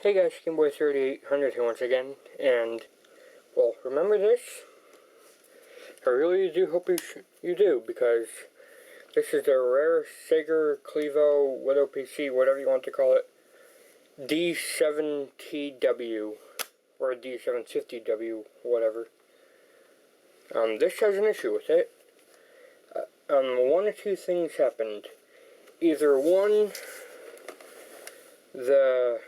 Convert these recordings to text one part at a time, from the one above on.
Hey guys, Gameboy3800 here once again, and, well, remember this? I really do hope you do, because this is the rare Sager, Clevo, Widow PC, whatever you want to call it, D7TW, or D750W, whatever. This has an issue with it. One or two things happened. Either one, the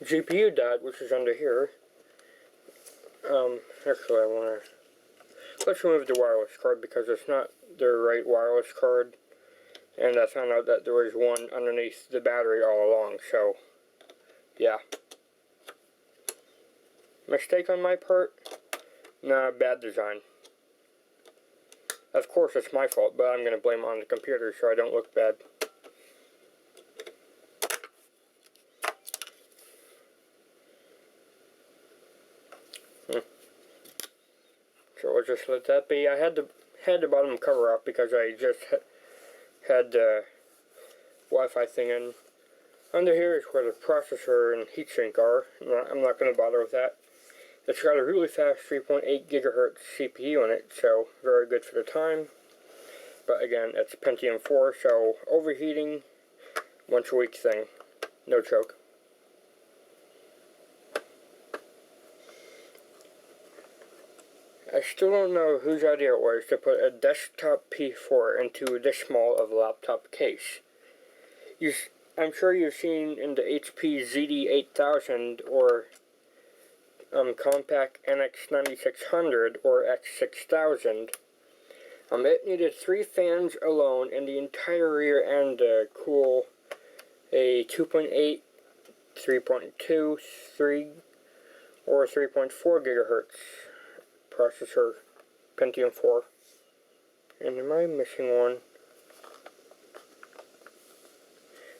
GPU died, which is under here. Actually let's remove the wireless card because it's not the right wireless card. And I found out that there was one underneath the battery all along, so, yeah. Mistake on my part? Nah, bad design. Of course it's my fault, but I'm going to blame it on the computer so I don't look bad. So we'll just let that be. I had the bottom cover off because I just had the Wi-Fi thing in. Under here is where the processor and heatsink are. I'm not going to bother with that. It's got a really fast 3.8 gigahertz CPU in it, so very good for the time. But again, it's Pentium 4, so overheating, once a week thing. No joke. I still don't know whose idea it was to put a desktop P4 into this small of a laptop case. I'm sure you've seen in the HP ZD8000 or Compaq NX9600 or X6000. It needed 3 fans alone in the entire rear end to cool a 2.8, 3.2, 3, or 3.4 gigahertz processor, Pentium 4. And am I missing one?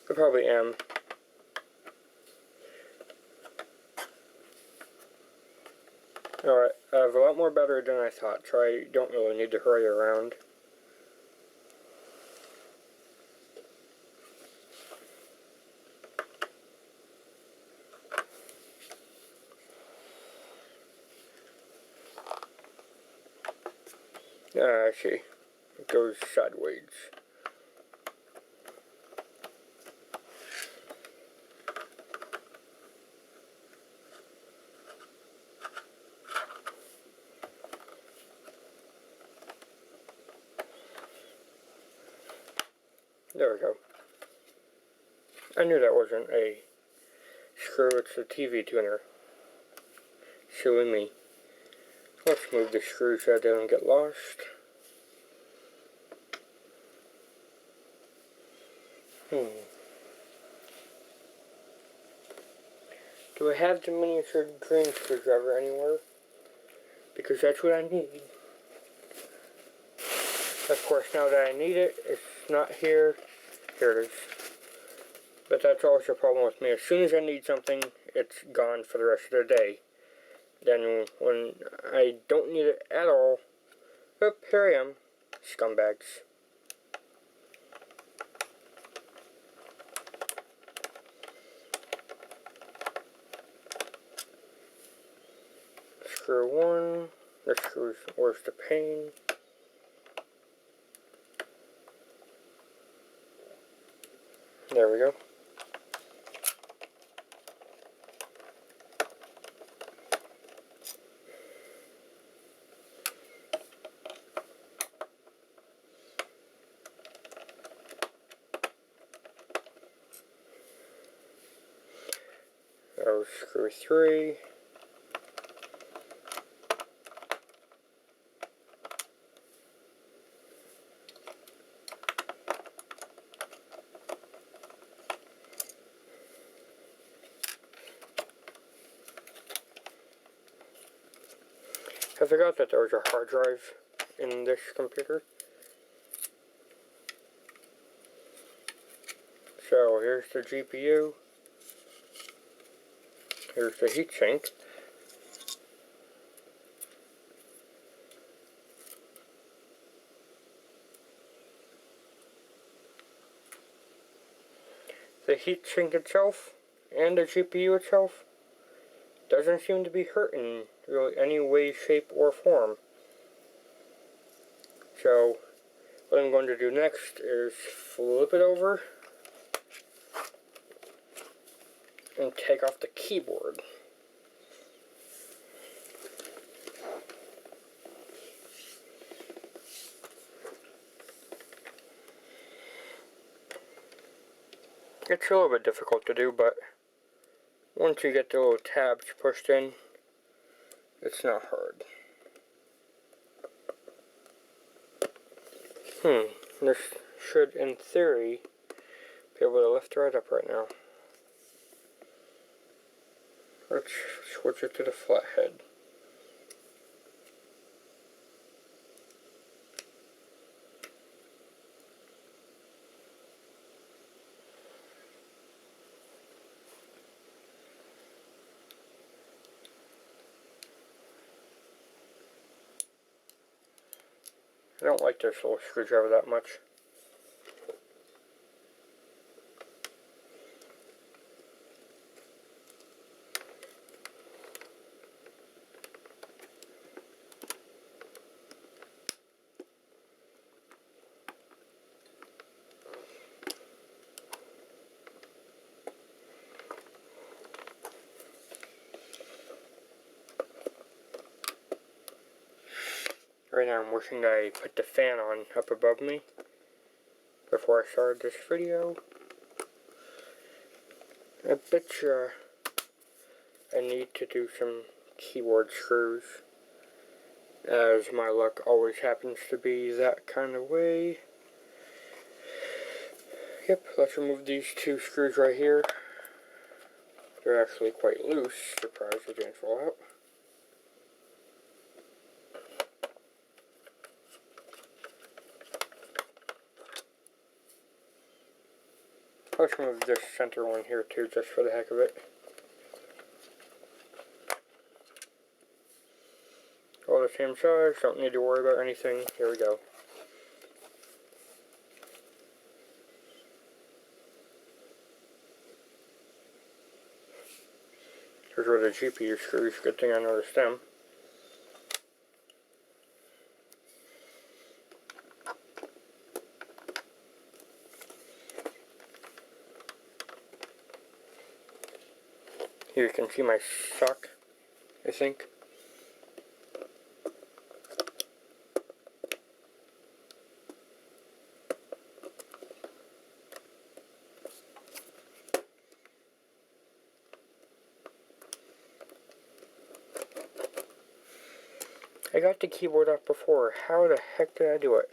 I probably am. Alright, I have a lot more battery than I thought, so I don't really need to hurry around. I see. It goes sideways. There we go. I knew that wasn't a screw, it's a TV tuner. Silly me. Let's move the screw so they don't get lost. Do I have the miniature green screwdriver anywhere? Because that's what I need. Of course, now that I need it, it's not here. Here it is. But that's always a problem with me. As soon as I need something, it's gone for the rest of the day. Then when I don't need it at all, oop, here I am. Scumbags. Screw 1. This screw's where's the pain. There we go. Oh, screw 3. I forgot that there was a hard drive in this computer. So here's the GPU. Here's the heatsink. The heatsink itself and the GPU itself doesn't seem to be hurt in really any way, shape, or form. So what I'm going to do next is flip it over and take off the keyboard. It's a little bit difficult to do, but once you get the little tabs pushed in, it's not hard. This should, in theory, be able to lift right up right now. Let's switch it to the flathead. I don't like this little screwdriver that much. Right now I'm wishing I put the fan on up above me before I started this video. I bet you I need to do some keyboard screws, as my luck always happens to be that kind of way. Yep, let's remove these two screws right here. They're actually quite loose. Surprised they didn't fall out. Let's remove this center one here too, just for the heck of it. All the same size, don't need to worry about anything. Here we go. Here's where the GPU screws. Good thing I noticed them. Here you can see my sock, I think. I got the keyboard up before. How the heck did I do it?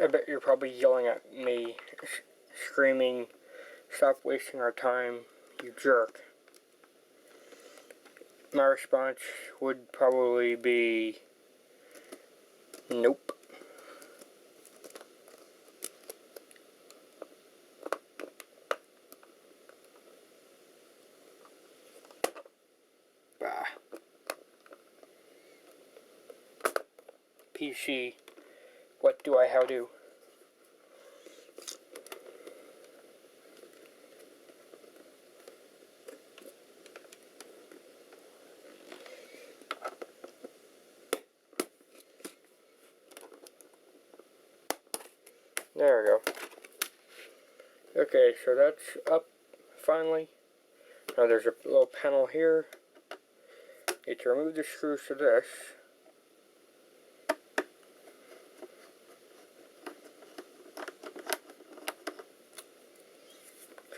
I bet you're probably yelling at me, screaming, "Stop wasting our time, you jerk." My response would probably be, nope. Bah. PC, what do I how do? There we go. Okay, so that's up finally. Now there's a little panel here. Need to remove the screws to this.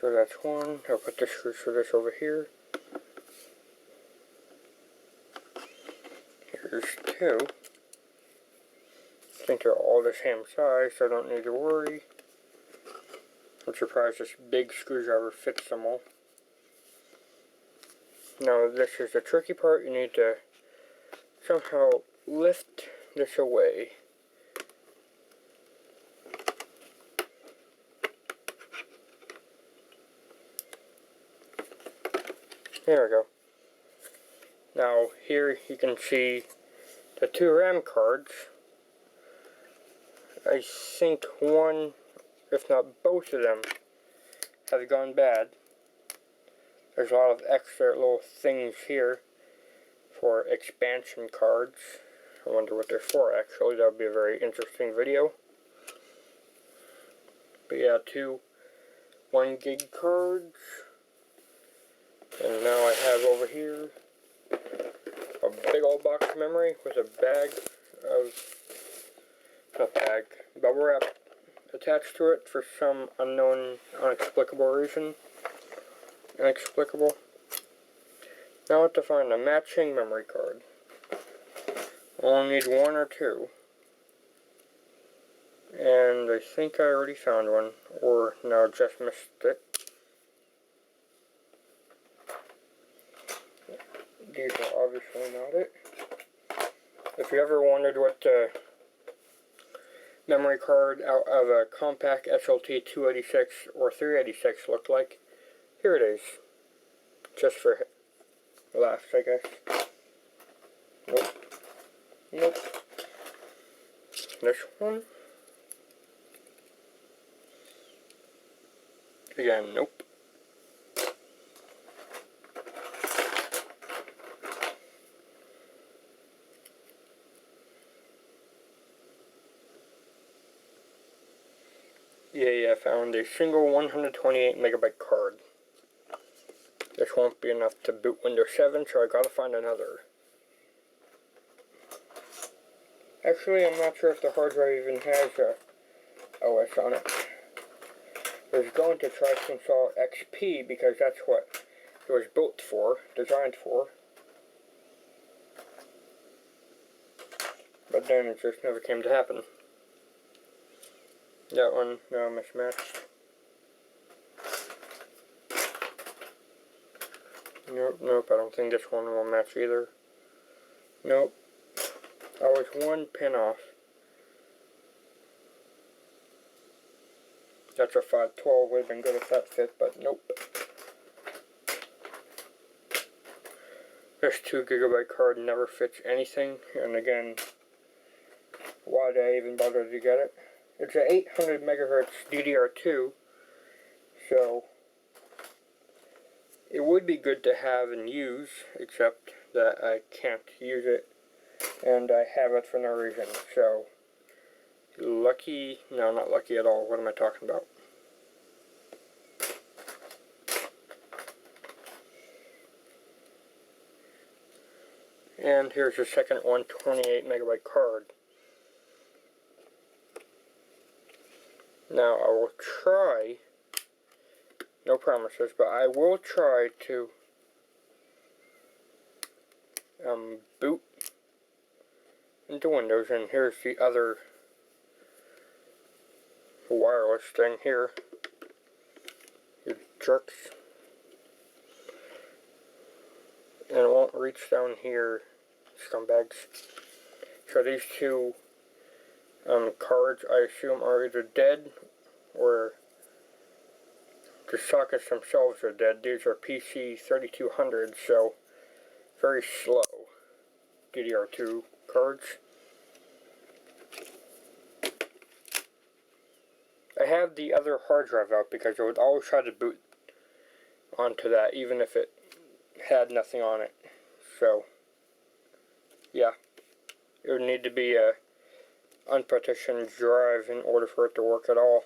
So that's one. I'll put the screws for this over here. Here's two. think they're all the same size, so I don't need to worry. I'm surprised this big screwdriver fits them all. Now this is the tricky part. You need to somehow lift this away. There we go. Now here you can see the two RAM cards. I think one, if not both of them, have gone bad. There's a lot of extra little things here for expansion cards. I wonder what they're for actually. That would be a very interesting video. But yeah, two 1 gig cards. And now I have over here a big old box of memory with a bag of, not bag, bubble wrap attached to it for some unknown, inexplicable reason. Inexplicable. Now I have to find a matching memory card. I only need one or two. And I think I already found one, or no, just missed it. These are obviously not it. If you ever wondered what the memory card out of a compact SLT 286 or 386 looked like, here it is. Just for laughs, I guess. Nope. Nope. This one. Again, nope. Yeah, I found a single 128 megabyte card. This won't be enough to boot Windows 7, so I gotta find another. Actually, I'm not sure if the hard drive even has a OS on it. I was going to try to install XP because that's what it was built for, designed for. But then it just never came to happen. That one, no, mismatched. Nope, nope, I don't think this one will match either. Nope. I was one pin off. That's a 512, would have been good if that fit, but nope. This 2 gigabyte card never fits anything, and again, why did I even bother to get it? It's an 800 megahertz DDR2, so it would be good to have and use, except that I can't use it, and I have it for no reason, so lucky, no, not lucky at all. What am I talking about? And here's the second 128 megabyte card. Now I will try, no promises, but I will try to boot into Windows, and here's the other wireless thing here. You jerks. And it won't reach down here, scumbags. So these two cards, I assume, are either dead or the sockets themselves are dead. These are PC 3200s, so very slow DDR2 cards. I have the other hard drive out because I would always try to boot onto that, even if it had nothing on it. So, yeah, it would need to be a unpartitioned drive in order for it to work at all.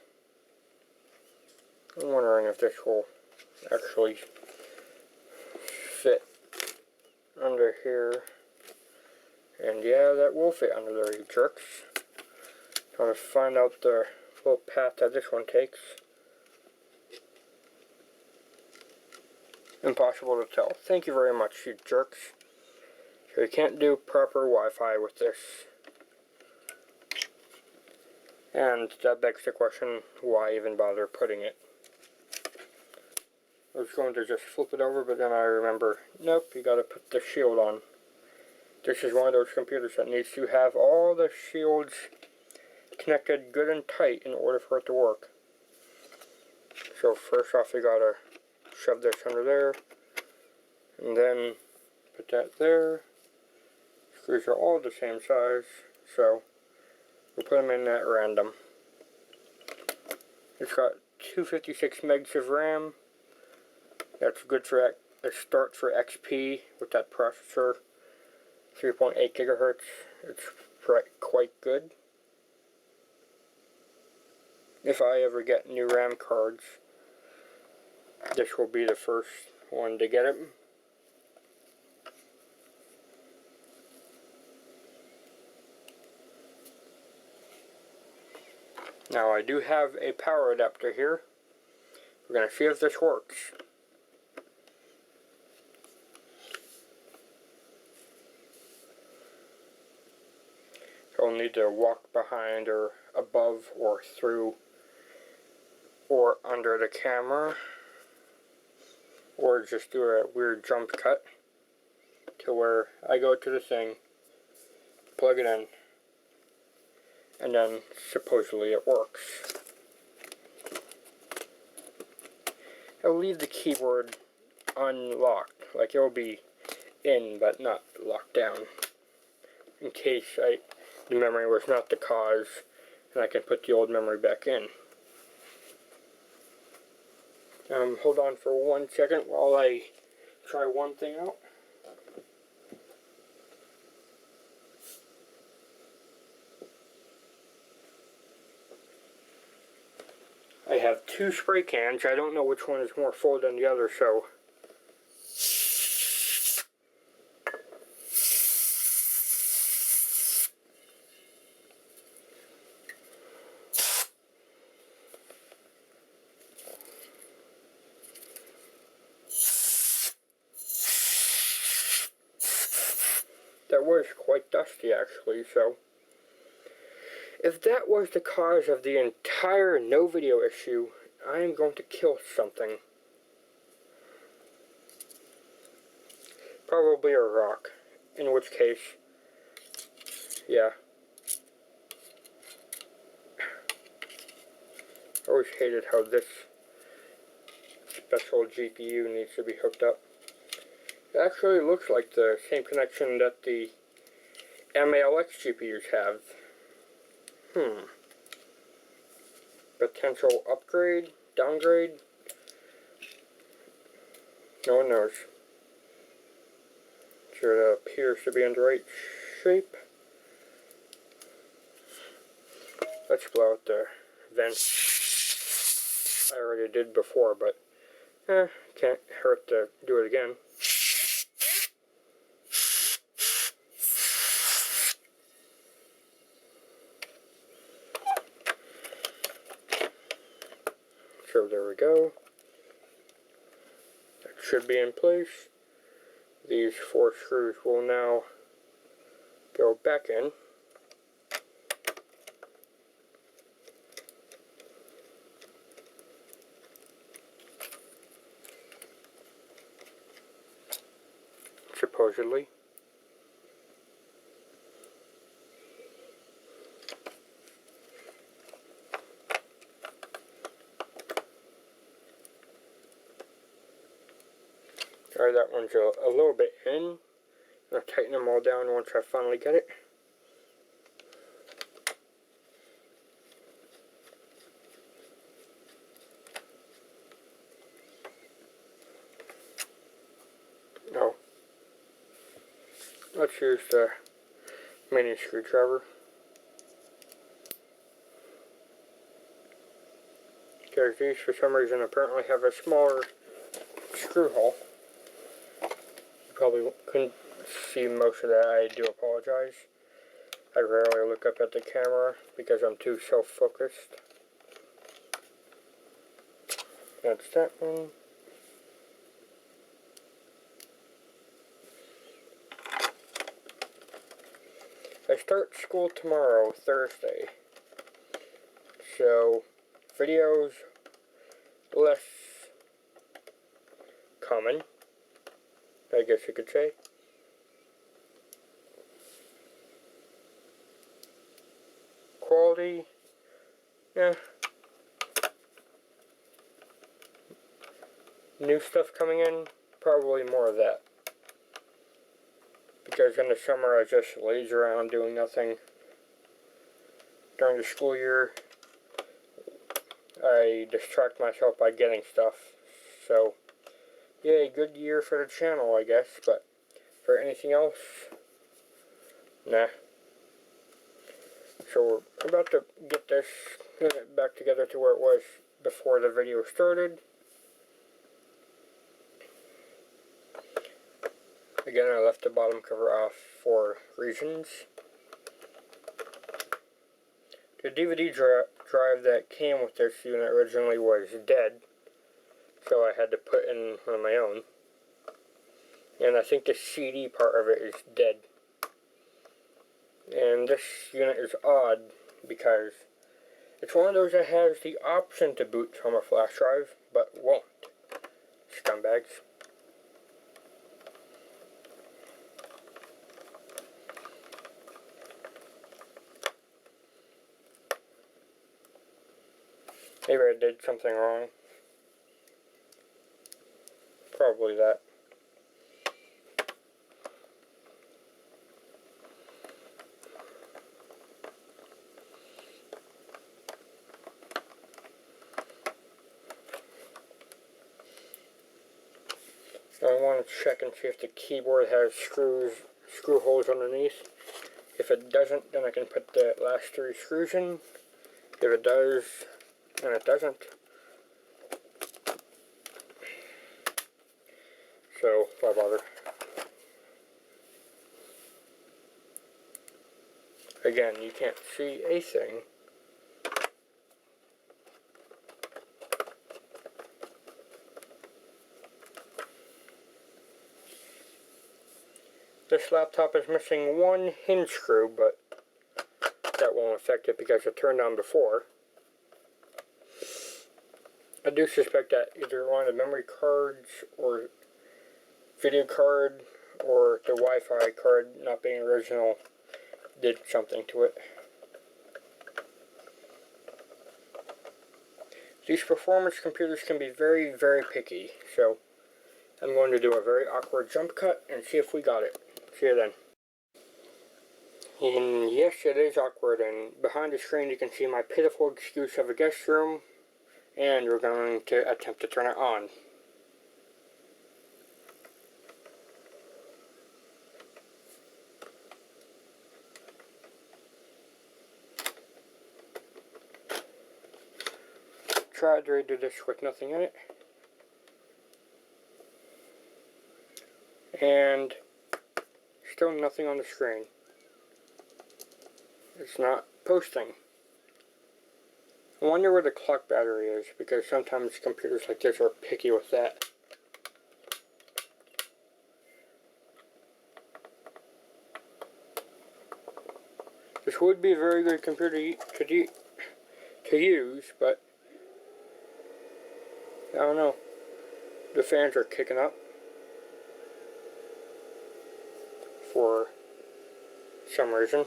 I'm wondering if this will actually fit under here. And yeah, that will fit under there, you jerks. Trying to find out the little path that this one takes. Impossible to tell. Thank you very much, you jerks. So you can't do proper Wi-Fi with this. And that begs the question, why even bother putting it? I was going to just flip it over, but then I remember, nope, you gotta put the shield on. This is one of those computers that needs to have all the shields connected good and tight in order for it to work. So first off, you gotta shove this under there, and then put that there. Screws are all the same size, so we'll put them in at random. It's got 256 megs of RAM. That's good for it starts for XP with that processor. 3.8 gigahertz. It's quite good. If I ever get new RAM cards, this will be the first one to get it. Now I do have a power adapter here. We're going to see if this works. So I'll need to walk behind or above or through or under the camera, or just do a weird jump cut to where I go to the thing, plug it in, and then supposedly it works. I'll leave the keyboard unlocked, like it will be in but not locked down, in case the memory was not the cause, and I can put the old memory back in. Hold on for 1 second while I try one thing out. I have 2 spray cans. I don't know which one is more full than the other, so that was quite dusty actually, so if that was the cause of the entire no video issue, I am going to kill something. Probably a rock, in which case, yeah. I always hated how this special GPU needs to be hooked up. It actually looks like the same connection that the MALX GPUs have. Potential upgrade? Downgrade? No one knows. Sure, it appears to be in the right shape. Let's blow out the vents. I already did before, but can't hurt to do it again. So there we go. That should be in place. These 4 screws will now go back in. Supposedly. Alright, that one's a little bit in. I'll tighten them all down once I finally get it. No. Let's use the mini screwdriver. Because these, for some reason, apparently have a smaller screw hole. You probably couldn't see most of that. I do apologize. I rarely look up at the camera because I'm too self-focused. That's that one. I start school tomorrow, Thursday. So, videos less common, I guess you could say. Quality, yeah. New stuff coming in, probably more of that. Because in the summer I just laze around doing nothing. During the school year, I distract myself by getting stuff. So, yeah, good year for the channel, I guess, but for anything else, nah. So we're about to get this back together to where it was before the video started. Again, I left the bottom cover off for reasons. The DVD drive that came with this unit originally was dead, so I had to put in one of my own. And I think the CD part of it is dead. And this unit is odd because it's one of those that has the option to boot from a flash drive, but won't. Scumbags. Maybe I did something wrong. Probably that. I want to check and see if the keyboard has screw holes underneath. If it doesn't, then I can put the last 3 screws in. If it does, and it doesn't. So, why bother? Again, you can't see a thing. This laptop is missing 1 hinge screw, but that won't affect it because it turned on before. I do suspect that either one of the memory cards or video card or the Wi-Fi card not being original did something to it. These performance computers can be very, very picky, so I'm going to do a very awkward jump cut and see if we got it. See you then. And yes, it is awkward, and behind the screen you can see my pitiful excuse of a guest room, and we're going to attempt to turn it on. Tried to redo this with nothing in it. And still nothing on the screen. It's not posting. I wonder where the clock battery is, because sometimes computers like this are picky with that. This would be a very good computer to use, but I don't know. The fans are kicking up for some reason.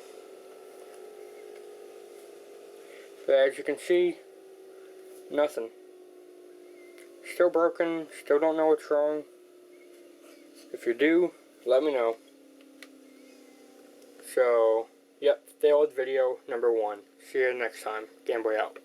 But as you can see, nothing. Still broken, still don't know what's wrong. If you do, let me know. So, yep, failed video number 1. See you next time. Gameboy out.